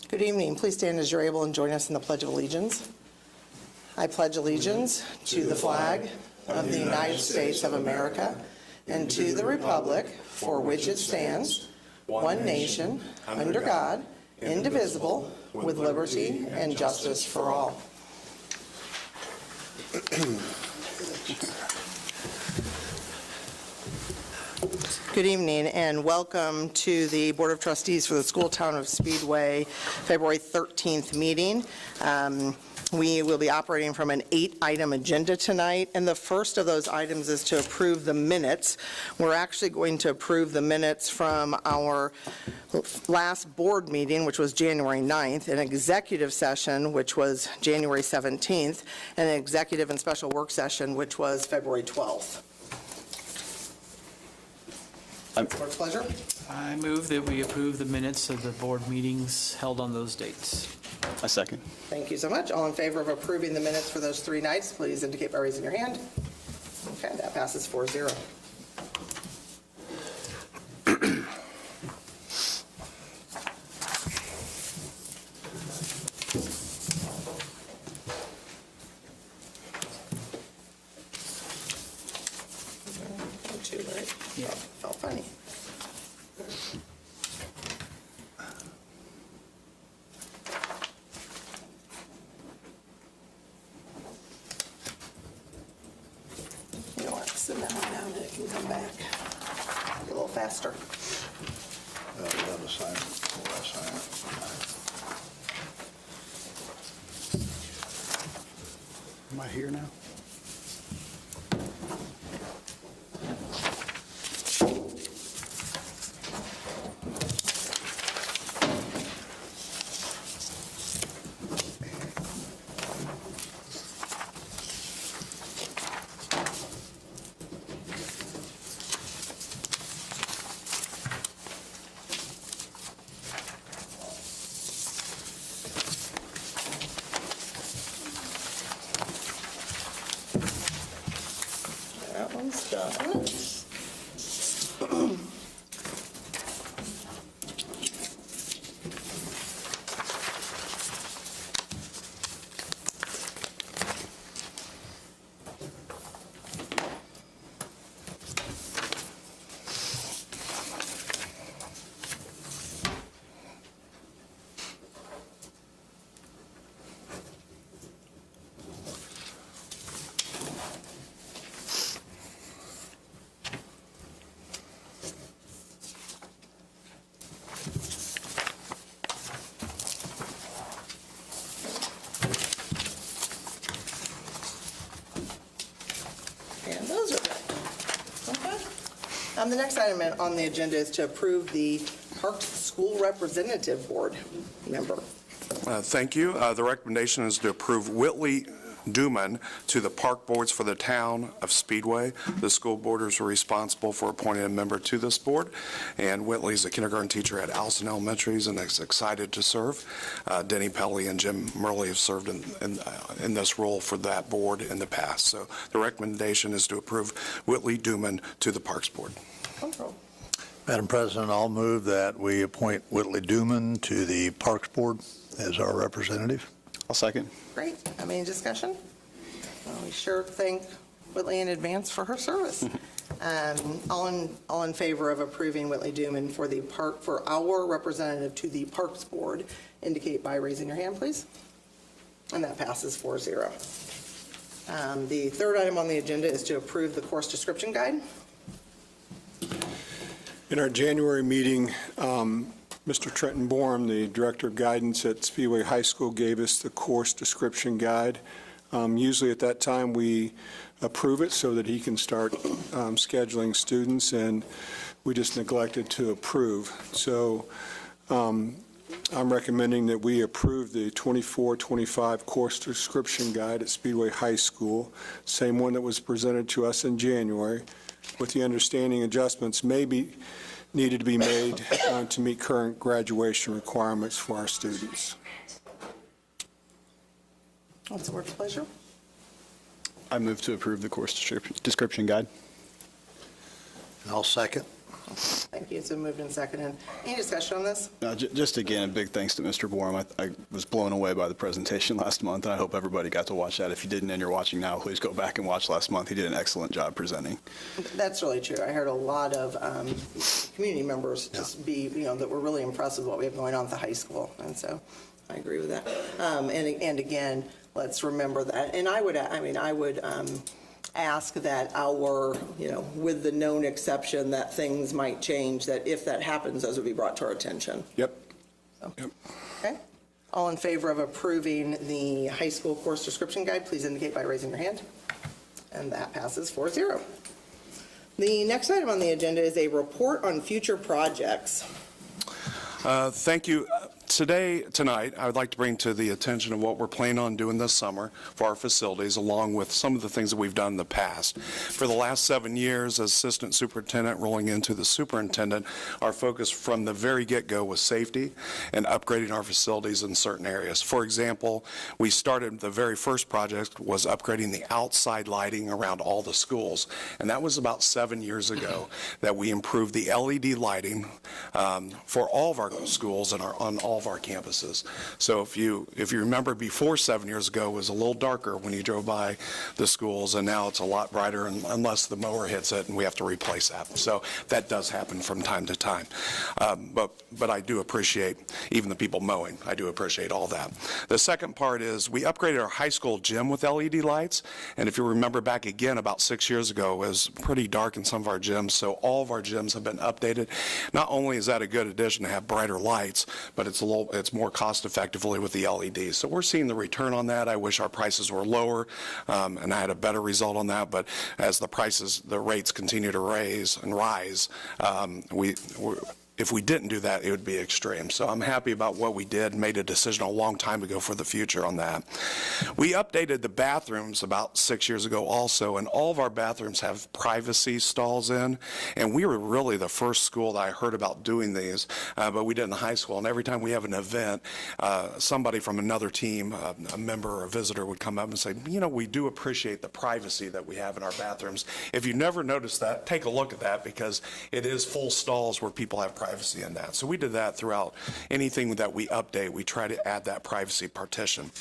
Good evening. Please stand as you're able and join us in the Pledge of Allegiance. I pledge allegiance to the flag of the United States of America and to the republic for which it stands, one nation, under God, indivisible, with liberty and justice for all. Good evening and welcome to the Board of Trustees for the School Town of Speedway February 13th meeting. We will be operating from an 8-item agenda tonight, and the first of those items is to approve the minutes. We're actually going to approve the minutes from our last board meeting, which was January 9th, an executive session, which was January 17th, and an executive and special work session, which was February 12th. Board's pleasure. I move that we approve the minutes of the board meetings held on those dates. A second. Thank you so much. All in favor of approving the minutes for those 3 nights, please indicate by raising your hand. Okay, that passes 4-0. Yeah. Felt funny. You don't have to sit that one down and it can come back a little faster. The other side. Am I here now? That one's done. And those are good. Okay. The next item on the agenda is to approve the Parks School Representative Board member. Thank you. The recommendation is to approve Whitley Duman to the park boards for the town of Speedway. The school boarders are responsible for appointing a member to this board, and Whitley is a kindergarten teacher at Allison Elementaries and is excited to serve. Denny Pelley and Jim Murley have served in this role for that board in the past. So the recommendation is to approve Whitley Duman to the Parks Board. Control. Madam President, I'll move that we appoint Whitley Duman to the Parks Board as our representative. I'll second. Great. Any discussion? Well, we sure thank Whitley in advance for her service. All in favor of approving Whitley Duman for our representative to the Parks Board, indicate by raising your hand, please. And that passes 4-0. The third item on the agenda is to approve the course description guide. In our January meeting, Mr. Trenton Bourne, the Director of Guidance at Speedway High School, gave us the course description guide. Usually at that time, we approve it so that he can start scheduling students, and we just neglected to approve. So I'm recommending that we approve the 24-25 course description guide at Speedway High School, same one that was presented to us in January, with the understanding adjustments may be needed to be made to meet current graduation requirements for our students. What's the board's pleasure? I move to approve the course description guide. And I'll second. Thank you. It's been moved and seconded. Any discussion on this? Just again, a big thanks to Mr. Borum. I was blown away by the presentation last month, and I hope everybody got to watch that. If you didn't and you're watching now, please go back and watch last month. He did an excellent job presenting. That's really true. I heard a lot of community members just that were really impressed with what we have going on at the high school, and so I agree with that. And again, let's remember that. And I would ask that with the known exception that things might change, that if that happens, those would be brought to our attention. Yep. So, okay. All in favor of approving the high school course description guide, please indicate by raising your hand. And that passes 4-0. The next item on the agenda is a report on future projects. Thank you. Tonight, I would like to bring to the attention of what we're planning on doing this summer for our facilities, along with some of the things that we've done in the past. For the last 7 years, as assistant superintendent rolling into the superintendent, our focus from the very get-go was safety and upgrading our facilities in certain areas. For example, we started, the very first project was upgrading the outside lighting around all the schools, and that was about 7 years ago that we improved the LED lighting for all of our schools and on all of our campuses. So if you remember, before 7 years ago, it was a little darker when you drove by the schools, and now it's a lot brighter unless the mower hits it and we have to replace that. So that does happen from time to time. But I do appreciate even the people mowing. I do appreciate all that. The second part is we upgraded our high school gym with LED lights, and if you remember back again about 6 years ago, it was pretty dark in some of our gyms, so all of our gyms have been updated. Not only is that a good addition to have brighter lights, but it's more cost effectively with the LEDs. So we're seeing the return on that. I wish our prices were lower, and I had a better result on that, but as the rates continue to rise, if we didn't do that, it would be extreme. So I'm happy about what we did, made a decision a long time ago for the future on that. We updated the bathrooms about 6 years ago also, and all of our bathrooms have privacy stalls in, and we were really the first school that I heard about doing these, but we did in the high school, and every time we have an event, somebody from another team, a member or a visitor would come up and say, we do appreciate the privacy that we have in our bathrooms. If you never noticed that, take a look at that, because it is full stalls where people have privacy in that. So we did that throughout anything that we update. We try to add that privacy partition.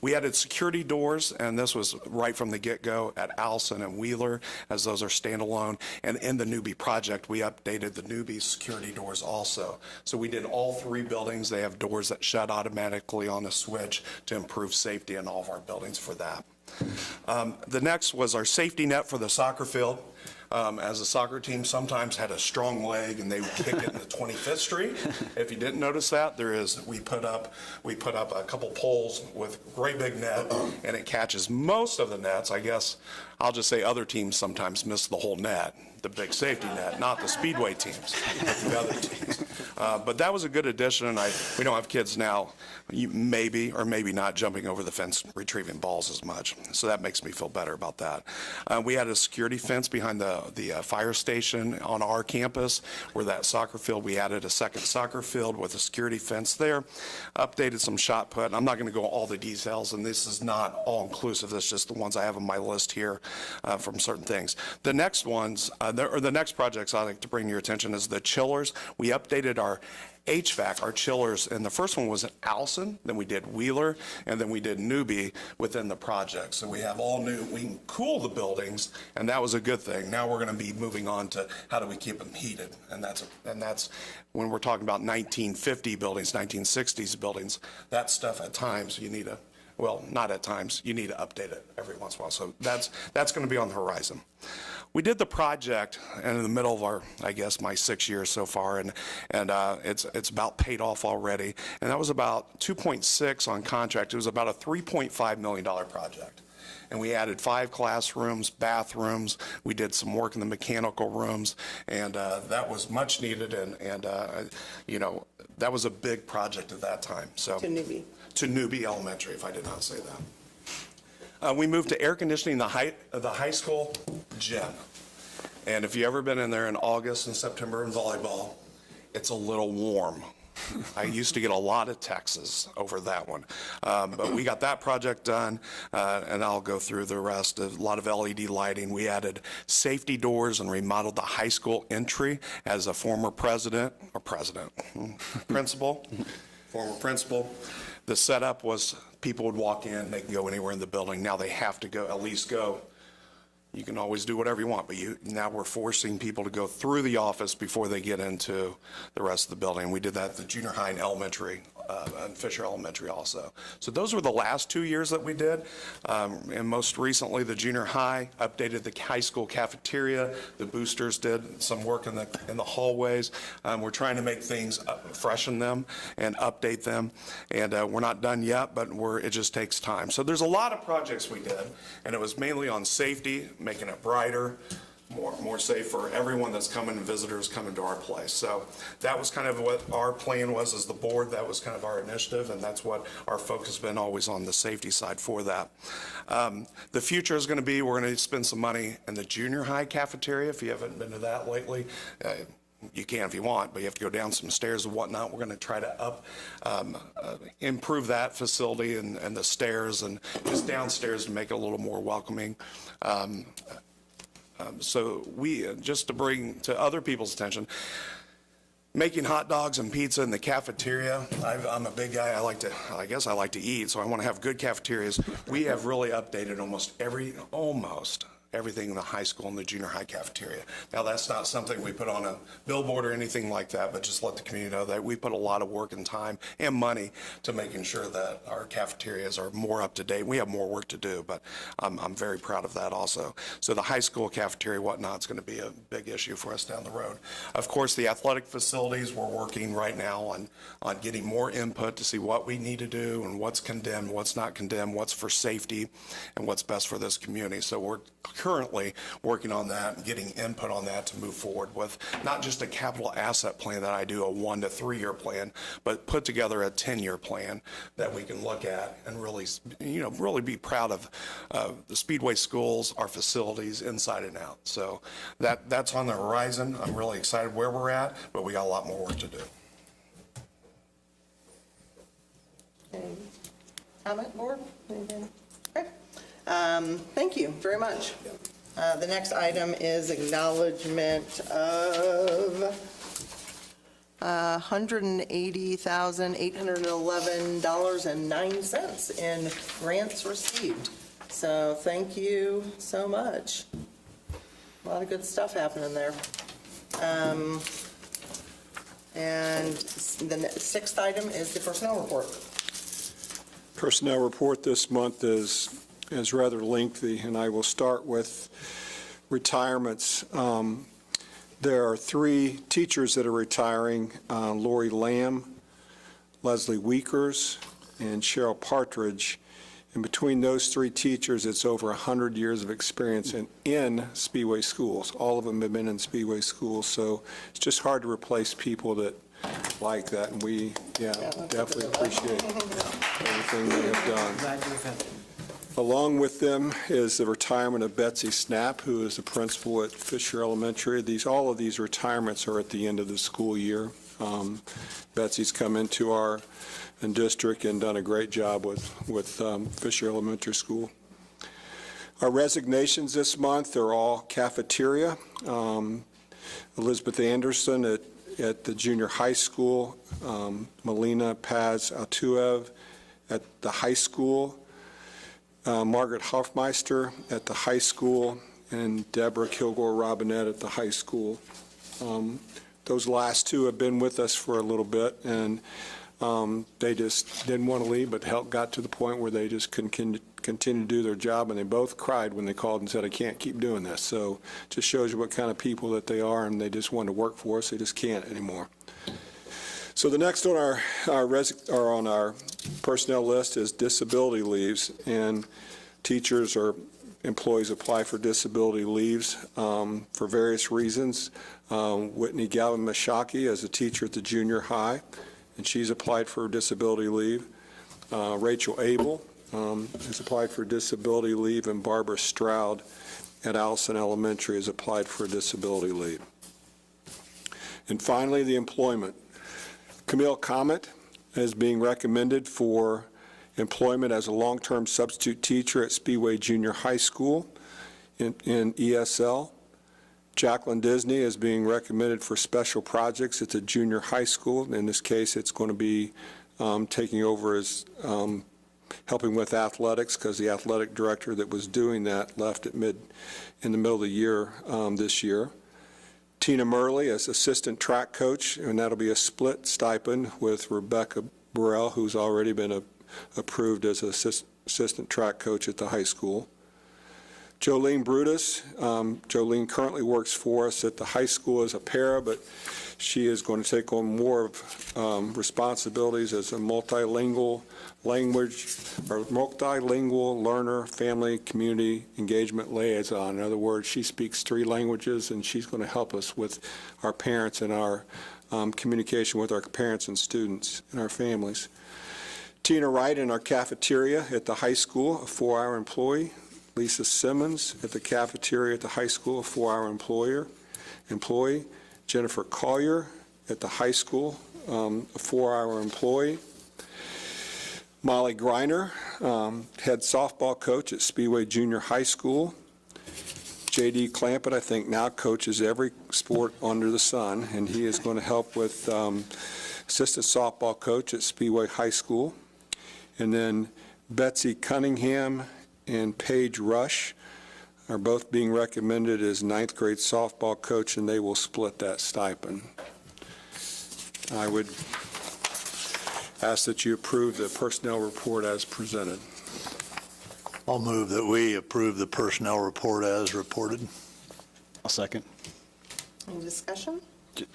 We added security doors, and this was right from the get-go at Allison and Wheeler, as those are standalone. And in the newbie project, we updated the newbie security doors also. So we did all 3 buildings. They have doors that shut automatically on a switch to improve safety in all of our buildings for that. The next was our safety net for the soccer field. As a soccer team sometimes had a strong leg and they would kick it into 25th Street. If you didn't notice that, we put up a couple poles with great big net, and it catches most of the nets. I guess I'll just say other teams sometimes miss the whole net, the big safety net, not the Speedway teams, but the other teams. But that was a good addition, and we don't have kids now, maybe or maybe not, jumping over the fence retrieving balls as much. So that makes me feel better about that. We had a security fence behind the fire station on our campus, where that soccer field, we added a second soccer field with a security fence there, updated some shot put. I'm not going to go all the details, and this is not all inclusive. That's just the ones I have on my list here from certain things. The next ones, the next projects I'd like to bring to your attention is the chillers. We updated our HVAC, our chillers, and the first one was at Allison, then we did Wheeler, and then we did Newbie within the project. So we have all new, we can cool the buildings, and that was a good thing. Now we're going to be moving on to how do we keep them heated, and that's when we're talking about 1950 buildings, 1960s buildings, that stuff at times you need not at times, you need to update it every once in a while. So that's going to be on the horizon. We did the project in the middle of my 6 years so far, and it's about paid off already. And that was about 2.6 on contract. It was about a $3.5 million project. And we added 5 classrooms, bathrooms. We did some work in the mechanical rooms, and that was much needed. And that was a big project at that time. So To Newbie. To Newbie Elementary, if I did not say that. We moved to air conditioning the high school gym. And if you've ever been in there in August and September in volleyball, it's a little warm. I used to get a lot of texts over that one. But we got that project done, and I'll go through the rest. A lot of LED lighting. We added safety doors and remodeled the high school entry as a former principal. The setup was people would walk in, they can go anywhere in the building. Now they have to go, at least go. You can always do whatever you want, but now we're forcing people to go through the office before they get into the rest of the building. We did that at the junior high and elementary, and Fisher Elementary also. So those were the last 2 years that we did. And most recently, the junior high updated the high school cafeteria. The boosters did some work in the hallways. We're trying to make things, freshen them and update them. And we're not done yet, but it just takes time. So there's a lot of projects we did, and it was mainly on safety, making it brighter, more safe for everyone that's coming and visitors coming to our place. So that was kind of what our plan was as the board. That was kind of our initiative, and that's what our focus has been, always on the safety side for that. The future is going to be, we're going to spend some money in the junior high cafeteria. If you haven't been to that lately, you can if you want, but you have to go down some stairs and whatnot. We're going to try to improve that facility and the stairs and just downstairs to make it a little more welcoming. So just to bring to other people's attention, making hot dogs and pizza in the cafeteria. I'm a big guy. I guess I like to eat, so I want to have good cafeterias. We have really updated almost everything in the high school and the junior high cafeteria. Now, that's not something we put on a billboard or anything like that, but just let the community know that we put a lot of work and time and money to making sure that our cafeterias are more up to date. We have more work to do, but I'm very proud of that also. So the high school cafeteria, whatnot, is going to be a big issue for us down the road. Of course, the athletic facilities, we're working right now on getting more input to see what we need to do and what's condemned, what's not condemned, what's for safety, and what's best for this community. So we're currently working on that and getting input on that to move forward with not just a capital asset plan that I do, a 1 to 3 year plan, but put together a 10-year plan that we can look at and really be proud of the Speedway schools, our facilities inside and out. So that's on the horizon. I'm really excited where we're at, but we got a lot more work to do. Okay. Comment, board? Anything? Okay. Thank you very much. The next item is acknowledgement of $180,811.09 in grants received. So thank you so much. A lot of good stuff happening there. And the sixth item is the personnel report. Personnel report this month is rather lengthy, and I will start with retirements. There are 3 teachers that are retiring, Lori Lamb, Leslie Weekers, and Cheryl Partridge. And between those 3 teachers, it's over 100 years of experience in Speedway schools. All of them have been in Speedway schools, so it's just hard to replace people that like that, and we definitely appreciate everything they have done. Glad to have had it. Along with them is the retirement of Betsy Snap, who is the principal at Fisher Elementary. All of these retirements are at the end of the school year. Betsy's come into our district and done a great job with Fisher Elementary School. Our resignations this month are all cafeteria. Elizabeth Anderson at the junior high school, Melina Paz Atuev at the high school, Margaret Hoffmeister at the high school, and Deborah Kilgore Robinette at the high school. Those last 2 have been with us for a little bit, and they just didn't want to leave, but got to the point where they just couldn't continue to do their job, and they both cried when they called and said, I can't keep doing this. So it just shows you what kind of people that they are, and they just want to work for us. They just can't anymore. So the next on our personnel list is disability leaves, and teachers or employees apply for disability leaves for various reasons. Whitney Galvin Mashaki is a teacher at the junior high, and she's applied for disability leave. Rachel Abel has applied for disability leave, and Barbara Stroud at Allison Elementary has applied for disability leave. And finally, the employment. Camille Comet is being recommended for employment as a long-term substitute teacher at Speedway Junior High School in ESL. Jacqueline Disney is being recommended for special projects at the junior high school. In this case, it's going to be taking over as helping with athletics, because the athletic director that was doing that left in the middle of the year this year. Tina Murley as assistant track coach, and that'll be a split stipend with Rebecca Burrell, who's already been approved as assistant track coach at the high school. Jolene Brutus. Jolene currently works for us at the high school as a para, but she is going to take on more of responsibilities as a multilingual learner, family, community engagement liaison. In other words, she speaks 3 languages, and she's going to help us with our parents and our communication with our parents and students and our families. Tina Wright in our cafeteria at the high school, a 4-hour employee. Lisa Simmons at the cafeteria at the high school, a 4-hour employee. Jennifer Collier at the high school, a 4-hour employee. Molly Greiner, head softball coach at Speedway Junior High School. J.D. Clampett, I think, now coaches every sport under the sun, and he is going to help with assistant softball coach at Speedway High School. And then Betsy Cunningham and Paige Rush are both being recommended as 9th grade softball coach, and they will split that stipend. I would ask that you approve the personnel report as presented. I'll move that we approve the personnel report as reported. I'll second. Any discussion?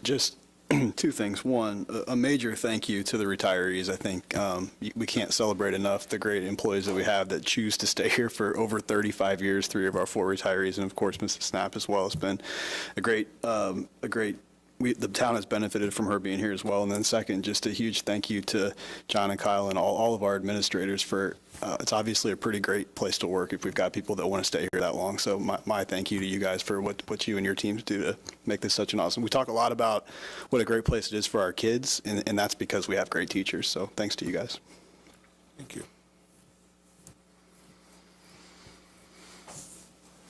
Just 2 things. One, a major thank you to the retirees. I think we can't celebrate enough the great employees that we have that choose to stay here for over 35 years, 3 of our 4 retirees, and of course, Mrs. Snap as well. It's been the town has benefited from her being here as well. And then second, just a huge thank you to John and Kyle and all of our administrators for, it's obviously a pretty great place to work if we've got people that want to stay here that long. So my thank you to you guys for what you and your teams do to make this such an awesome. We talk a lot about what a great place it is for our kids, and that's because we have great teachers. So thanks to you guys. Thank you.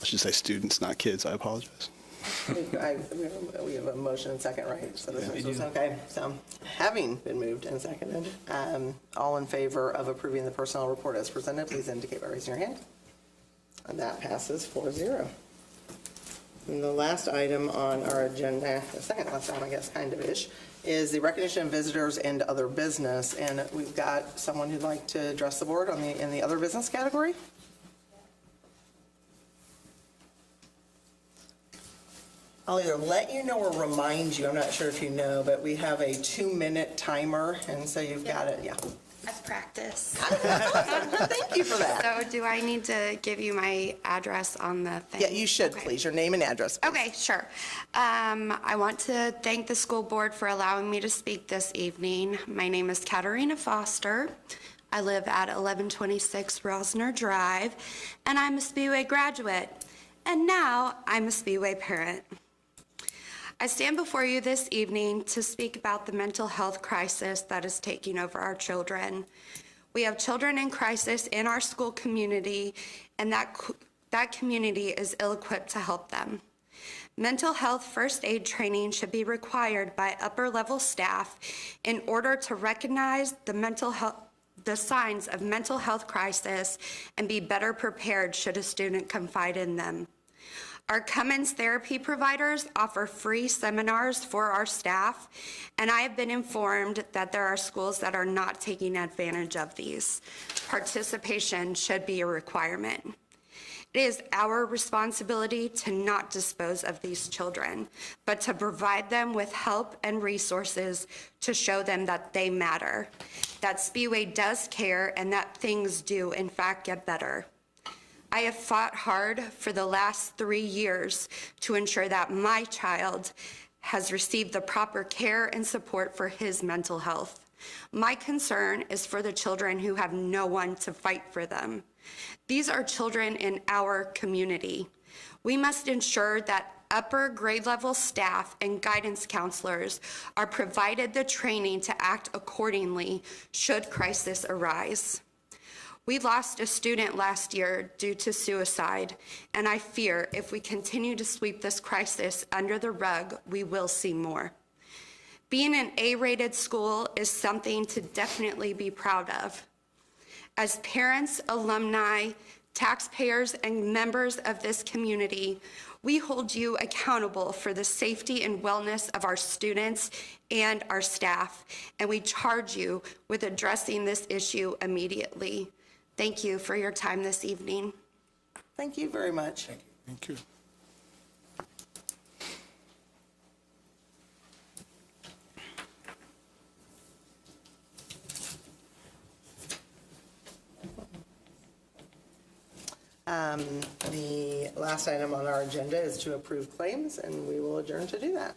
I should say students, not kids. I apologize. We have a motion and second, right? So this we is do. okay. So having been moved and seconded, all in favor of approving the personnel report as presented, please indicate by raising your hand. And that passes 4-0. And the last item on our agenda, the second last item, I guess, kind of ish, is the recognition of visitors and other business. And we've got someone who'd like to address the board in the other business category. I'll either let you know or remind you, I'm not sure if you know, but we have a 2-minute timer, and so you've got it, yeah. I've practiced. Thank you for that. So do I need to give you my address on the thing? Yeah, you should, Okay. please, your name and address, please. Okay, sure. I want to thank the school board for allowing me to speak this evening. My name is Katarina Foster. I live at 1126 Rosner Drive, and I'm a Speedway graduate. And now I'm a Speedway parent. I stand before you this evening to speak about the mental health crisis that is taking over our children. We have children in crisis in our school community, and that community is ill-equipped to help them. Mental health first aid training should be required by upper-level staff in order to recognize the signs of mental health crisis and be better prepared should a student confide in them. Our Cummins therapy providers offer free seminars for our staff, and I have been informed that there are schools that are not taking advantage of these. Participation should be a requirement. It is our responsibility to not dispose of these children, but to provide them with help and resources to show them that they matter, that Speedway does care, and that things do, in fact, get better. I have fought hard for the last 3 years to ensure that my child has received the proper care and support for his mental health. My concern is for the children who have no one to fight for them. These are children in our community. We must ensure that upper grade level staff and guidance counselors are provided the training to act accordingly should crisis arise. We lost a student last year due to suicide, and I fear if we continue to sweep this crisis under the rug, we will see more. Being an A-rated school is something to definitely be proud of. As parents, alumni, taxpayers, and members of this community, we hold you accountable for the safety and wellness of our students and our staff, and we charge you with addressing this issue immediately. Thank you for your time this evening. Thank you very much. Thank you. The last item on our agenda is to approve claims, and we will adjourn to do that.